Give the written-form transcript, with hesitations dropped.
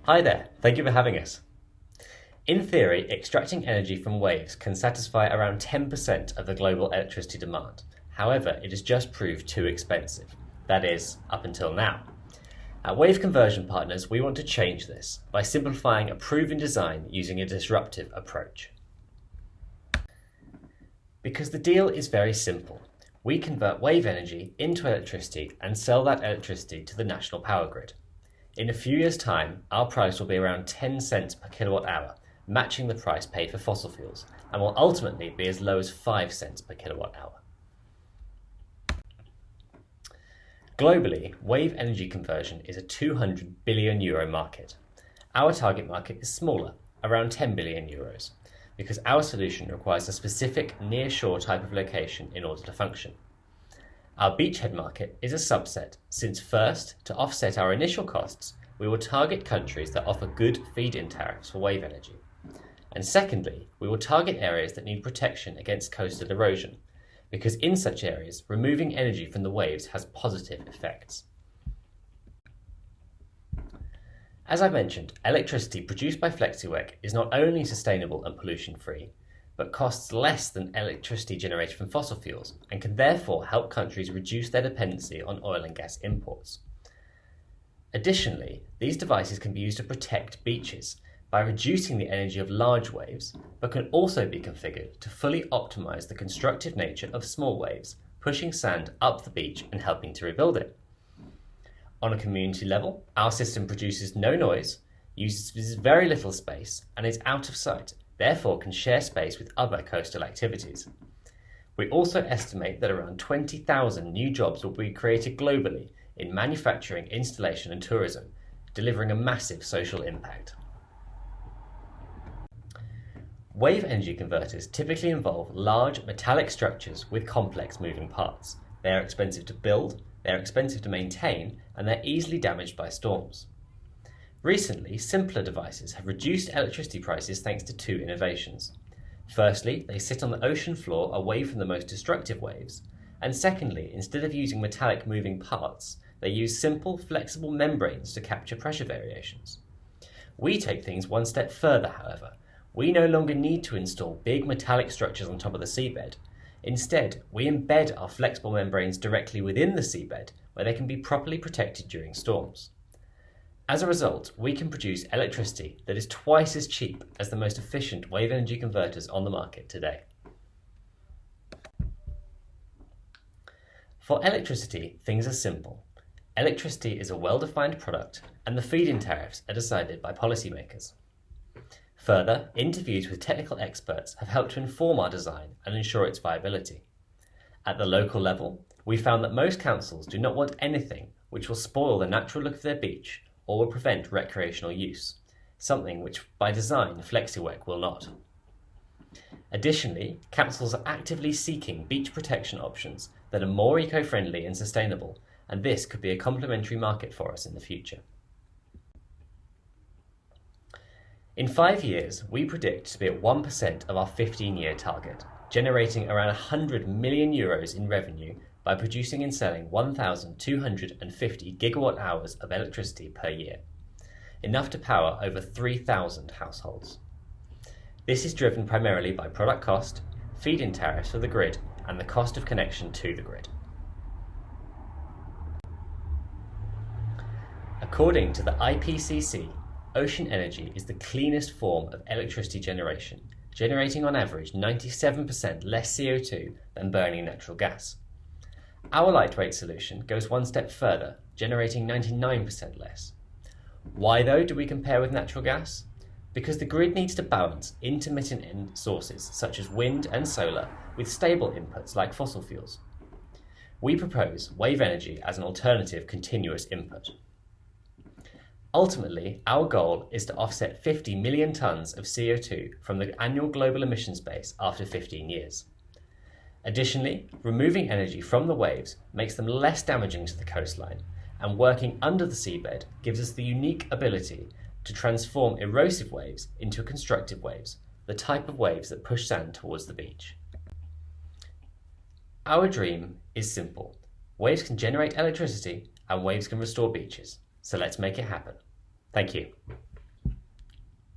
Hi there, thank you for having us. In theory, extracting energy from waves can satisfy around 10% of the global electricity demand. However, it has just proved too expensive. That is, up until now. At Wave Conversion Partners, we want to change this by simplifying a proven design using a disruptive approach. Because the deal is very simple. We convert wave energy into electricity and sell that electricity to the national power grid. In a few years' time, our price will be around 10 cents per kilowatt hour, matching the price paid for fossil fuels, and will ultimately be as low as 5 cents per kilowatt hour. Globally, wave energy conversion is a €200 billion market. Our target market is smaller, around €10 billion, because our solution requires a specific near-shore type of location in order to function. Our beachhead market is a subset, since first, to offset our initial costs, we will target countries that offer good feed-in tariffs for wave energy. And secondly, we will target areas that need protection against coastal erosion, because in such areas, removing energy from the waves has positive effects. As I mentioned, electricity produced by FlexiWec is not only sustainable and pollution-free, but costs less than electricity generated from fossil fuels and can therefore help countries reduce their dependency on oil and gas imports. Additionally, these devices can be used to protect beaches by reducing the energy of large waves, but can also be configured to fully optimize the constructive nature of small waves, pushing sand up the beach and helping to rebuild it. On a community level, our system produces no noise, uses very little space, and is out of sight, therefore can share space with other coastal activities. We also estimate that around 20,000 new jobs will be created globally in manufacturing, installation, and tourism, delivering a massive social impact. Wave energy converters typically involve large metallic structures with complex moving parts. They are expensive to build, they are expensive to maintain, and they're easily damaged by storms. Recently, simpler devices have reduced electricity prices thanks to two innovations. Firstly, they sit on the ocean floor away from the most destructive waves, and secondly, instead of using metallic moving parts, they use simple, flexible membranes to capture pressure variations. We take things one step further, however. We no longer need to install big metallic structures on top of the seabed. Instead, we embed our flexible membranes directly within the seabed, where they can be properly protected during storms. As a result, we can produce electricity that is twice as cheap as the most efficient wave energy converters on the market today. For electricity, things are simple. Electricity is a well-defined product, and the feed-in tariffs are decided by policymakers. Further, interviews with technical experts have helped to inform our design and ensure its viability. At the local level, we found that most councils do not want anything which will spoil the natural look of their beach or will prevent recreational use, something which by design FlexiWec will not. Additionally, councils are actively seeking beach protection options that are more eco-friendly and sustainable, and this could be a complementary market for us in the future. In 5 years, we predict to be at 1% of our 15-year target, generating around €100 million in revenue by producing and selling 1,250 gigawatt hours of electricity per year, enough to power over 3,000 households. This is driven primarily by product cost, feed-in tariffs for the grid, and the cost of connection to the grid. According to the IPCC, ocean energy is the cleanest form of electricity generation, generating on average 97% less CO2 than burning natural gas. Our lightweight solution goes one step further, generating 99% less. Why though do we compare with natural gas? Because the grid needs to balance intermittent sources such as wind and solar with stable inputs like fossil fuels. We propose wave energy as an alternative continuous input. Ultimately, our goal is to offset 50 million tonnes of CO2 from the annual global emissions base after 15 years. Additionally, removing energy from the waves makes them less damaging to the coastline, and working under the seabed gives us the unique ability to transform erosive waves into constructive waves, the type of waves that push sand towards the beach. Our dream is simple. Waves can generate electricity and waves can restore beaches. So let's make it happen. Thank you.